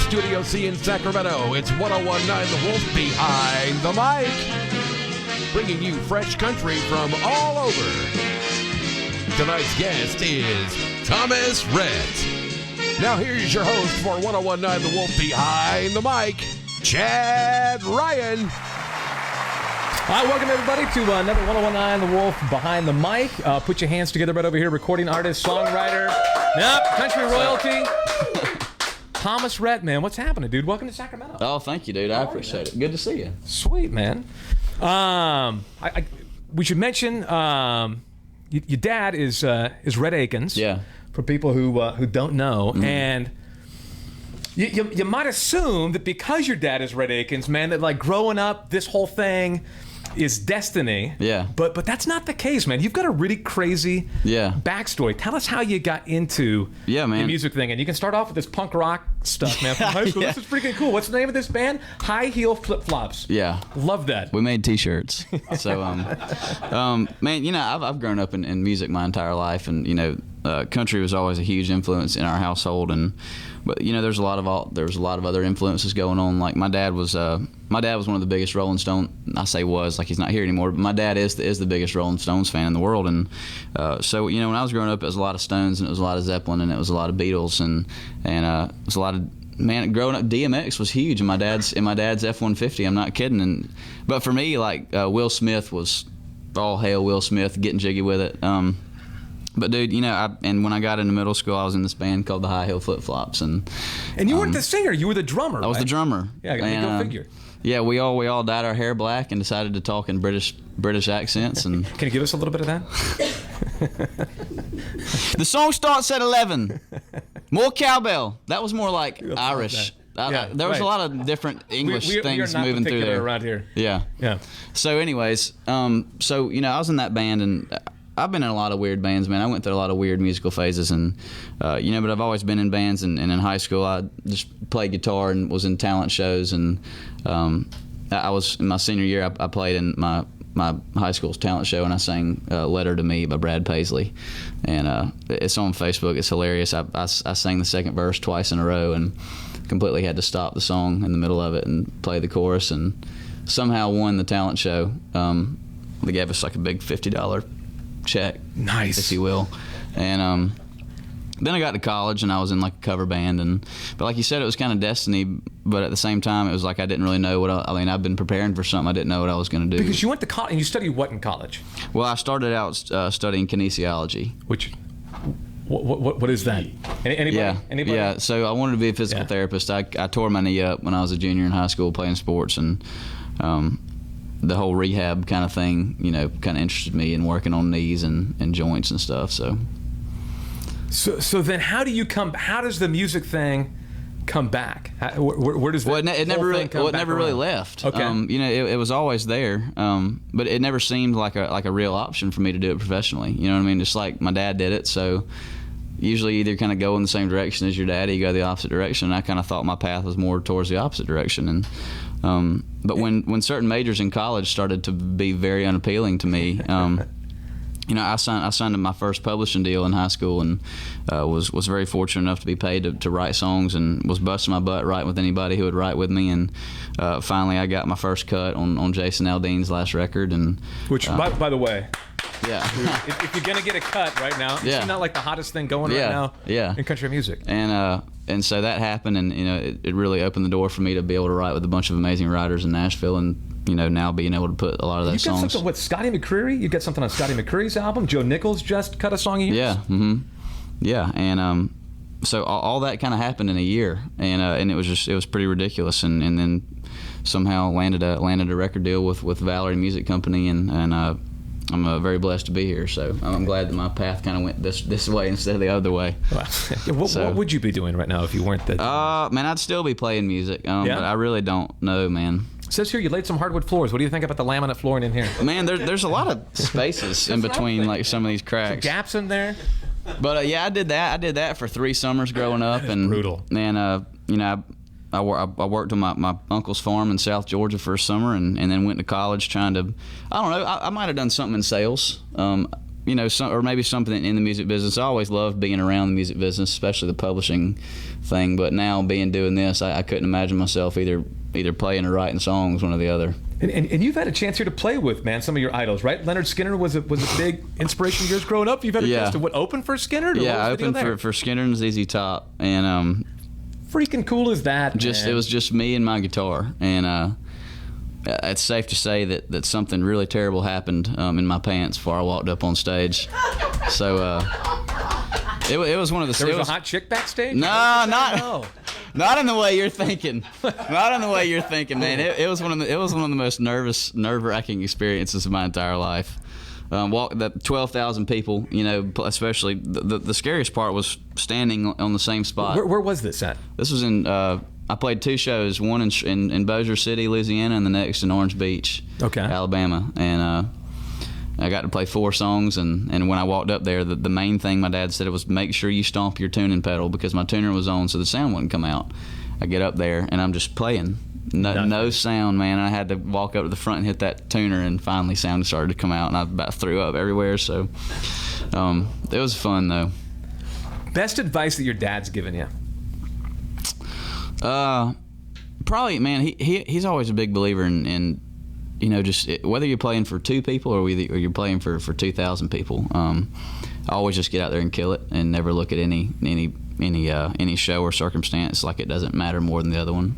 Studio C in Sacramento, it's 1019 The Wolf behind the mic, bringing you fresh country from all over. Tonight's guest is Thomas Rhett. Now here's your host for 1019 The Wolf behind the mic, Chad Ryan. All right, welcome everybody to another 1019 The Wolf behind the mic. Put your hands together right over here. Recording artist, songwriter, country royalty. Thomas Rhett, man, what's happening, dude? Welcome to Sacramento. Oh, thank you, dude. I appreciate it. Good to see you. Sweet, man. We should mention your dad is Rhett Akins. Yeah. For people who don't know, and you might assume that because your dad is Rhett Akins, man, that like growing up, this whole thing is destiny. Yeah. But that's not the case, man. You've got a really crazy backstory. Tell us how you got into the music thing. And you can start off with this punk rock stuff, man, from high school. This is freaking cool. What's the name of this band? High Heel Flip Flops. Yeah. Love that. We made T-shirts. So, man, you know, I've grown up in music my entire life, and you know, country was always a huge influence in our household, but you know, there's a lot of other influences going on. Like my dad was one of the biggest Rolling Stone. I say was, like he's not here anymore, but my dad is the biggest Rolling Stones fan in the world. And so you know, when I was growing up, it was a lot of Stones, and it was a lot of Zeppelin, and it was a lot of Beatles, and it was a lot of, man, growing up, DMX was huge in my dad's F-150. I'm not kidding. But for me, like Will Smith was all hail Will Smith, getting jiggy with it. But dude, you know, when I got into middle school, I was in this band called the High Heel Flip Flops, and you weren't the singer; you were the drummer. I was the drummer. Yeah, go figure. Yeah, we all dyed our hair black and decided to talk in British accents. And can you give us a little bit of that? The song starts at 11. More cowbell. That was more like Irish. There was a lot of different English things moving through there around here. Yeah. So, anyways, so you know, I was in that band, and I've been in a lot of weird bands, man. I went through a lot of weird musical phases, and you know, but I've always been in bands. And in high school, I just played guitar and was in talent shows. And I was in my senior year. I played in my high school's talent show, and I sang "Letter to Me" by Brad Paisley, and it's on Facebook. It's hilarious. I sang the second verse twice in a row, and completely had to stop the song in the middle of it and play the chorus, and somehow won the talent show. They gave us like a big $50 check, nice, if you will. And then I got to college, and I was in like a cover band, but like you said, it was kind of destiny. But at the same time, it was like I didn't really know I mean, I've been preparing for something. I didn't know what I was going to do. Because you went to college, and you studied what in college? Well, I started out studying kinesiology. Which, what is that? Anybody? Yeah. So I wanted to be a physical therapist. I tore my knee up when I was a junior in high school playing sports, and the whole rehab kind of thing, you know, kind of interested me in working on knees and joints and stuff. So then how does the music thing come back? Where does that it never really left. Okay. You know, it was always there, but it never seemed like a real option for me to do it professionally. You know what I mean? Just like my dad did it, so usually either kind of go in the same direction as your dad, or you go the opposite direction. And I kind of thought my path was more towards the opposite direction. And but when certain majors in college started to be very unappealing to me, you know, I signed my first publishing deal in high school, and was very fortunate enough to be paid to write songs, and was busting my butt writing with anybody who would write with me. And finally, I got my first cut on Jason Aldean's last record, and which, by the way. Yeah. if you're gonna get a cut right now, it's not like the hottest thing going right now in country music. And so that happened, and you know, it really opened the door for me to be able to write with a bunch of amazing writers in Nashville, and you know, now being able to put a lot of those songs. You got something with Scotty McCreery? You got something on Scotty McCreery's album? Joe Nichols just cut a song of yours? Yeah. Mm-hmm. Yeah, and so all that kind of happened in a year, and it was pretty ridiculous, and then somehow landed a record deal with Valerie Music Company, and I'm very blessed to be here. So I'm glad that my path kind of went this way instead of the other way. What would you be doing right now if you weren't that? Man, I'd still be playing music, but I really don't know, man. It says here you laid some hardwood floors. What do you think about the laminate flooring in here? Man, there's a lot of spaces in between, like some of these cracks. Some gaps in there. But I did that. I did that for 3 summers growing up, and brutal. And you know, I worked on my uncle's farm in South Georgia for a summer, and then went to college trying to, I don't know, I might have done something in sales. you know, or maybe something in the music business. I always loved being around the music business, especially the publishing thing. But now doing this, I couldn't imagine myself either playing or writing songs, one or the other. And you've had a chance here to play with, man, some of your idols, right? Leonard Skinner was a big inspiration of yours growing up. You've had a chance to open for Skinner? Yeah, I opened for Skinner and ZZ Top, and freaking cool is that? It was just me and my guitar, and it's safe to say that something really terrible happened in my pants before I walked up on stage. So it was one of the. There was a hot chick backstage? No, not in the way you're thinking. Not in the way you're thinking, man. It was one of the most nerve-wracking experiences of my entire life. The 12,000 people, you know, especially the scariest part was standing on the same spot. Where was this at? This was in. I played 2 shows, one in Bossier City, Louisiana, and the next in Orange Beach, Alabama, and I got to play 4 songs. And when I walked up there, the main thing my dad said was make sure you stomp your tuning pedal, because my tuner was on, so the sound wouldn't come out. I get up there and I'm just playing. No sound, man. I had to walk up to the front and hit that tuner, and finally sound started to come out, and I about threw up everywhere. So it was fun, though. Best advice that your dad's given you? Probably, man. He's always a big believer in you know, whether you're playing for 2 people or you're playing for 2,000 people. Always just get out there and kill it, and never look at any show or circumstance like it doesn't matter more than the other one.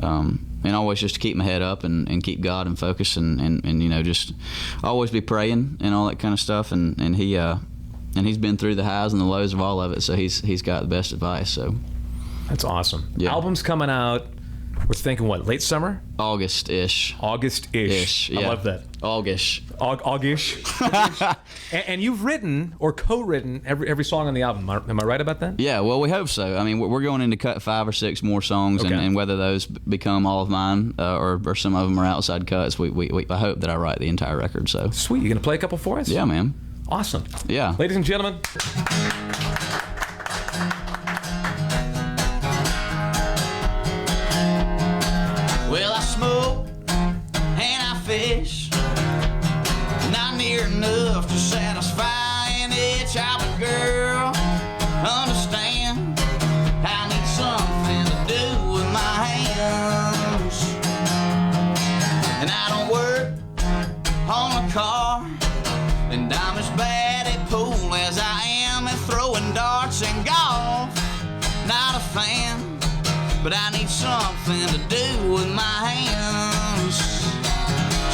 And always just to keep my head up and keep God in focus, and you know, just always be praying and all that kind of stuff. And he's been through the highs and the lows of all of it, so he's got the best advice. So that's awesome. Yeah. Album's coming out. We're thinking what, late summer? August-ish. August-ish. Yeah. I love that. Augish. Augish. and you've written or co-written every song on the album. Am I right about that? Yeah, well, we hope so. I mean, we're going in to cut 5 or 6 more songs, and whether those become all of mine or some of them are outside cuts, I hope that I write the entire record. So sweet. You gonna play a couple for us? Yeah, man. Awesome. Yeah. Ladies and gentlemen. Well, I smoke and I fish, not near enough to satisfy an itch. But girl, understand, I need something to do with my hands. And I don't work on a car, and I'm as bad at pool as I am at throwing darts and golf. Not a fan, but I need something to do with my hands.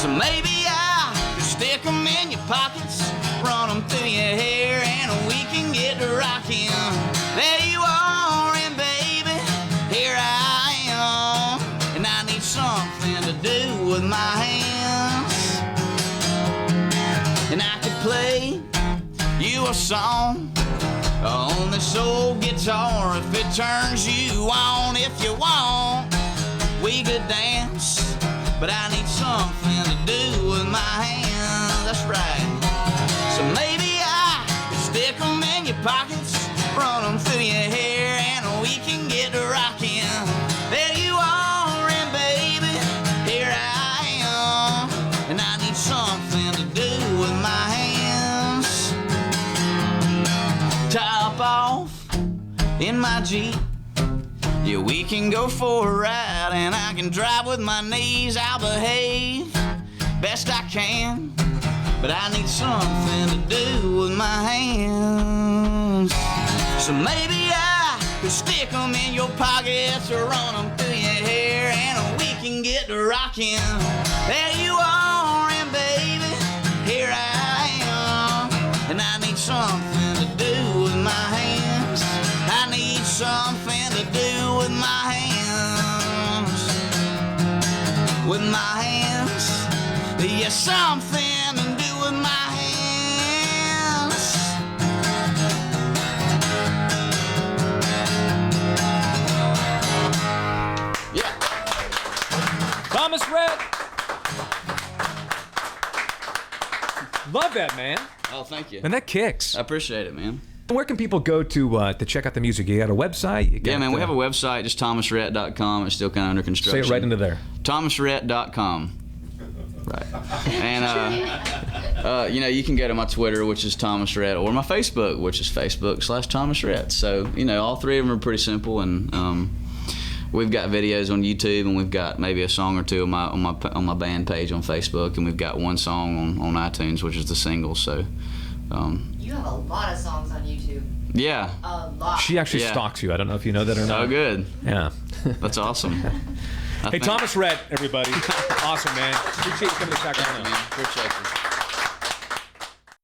So maybe I can stick them in your pockets, run them through your hair, and we can get to rocking. There you are, and baby, here I am, and I need something to do with my hands. And I could play you a song on this old guitar if it turns you on. If you want, we could dance, but I need something to do with my hands. That's right. So maybe I could stick them in your pockets, run them through your hair, and we can get to rocking. There you are, and baby, here I am, and I need something to do with my hands. Top off in my Jeep, yeah, we can go for a ride, and I can drive with my knees. I'll behave best I can, but I need something to do with my hands. So maybe I could stick them in your pockets or run them through your hair, and we can get to rocking. There you are, and baby, here I am, and I need something to do with my hands. I need something to do with my hands. With my hands. Yeah, something to do with my hands. Yeah. Thomas Rhett. Love that, man. Oh, thank you. And that kicks. I appreciate it, man. Where can people go to check out the music? You got a website? Yeah, man, we have a website, just thomasrhett.com. It's still kind of under construction. Say it right into there. thomasrhett.com. Right. And You can go to my Twitter, which is Thomas Rhett, or my Facebook, which is Facebook/Thomas Rhett. So, all three of them are pretty simple, and we've got videos on YouTube, and we've got maybe a song or two on my band page on Facebook, and we've got one song on iTunes, which is the single. So, you have a lot of songs on YouTube. Yeah. A lot. She actually stalks you. I don't know if you know that or not. Oh, good. Yeah. That's awesome. Hey, Thomas Rhett, everybody. Awesome, man. Appreciate you coming to Sacramento. Man, appreciate you.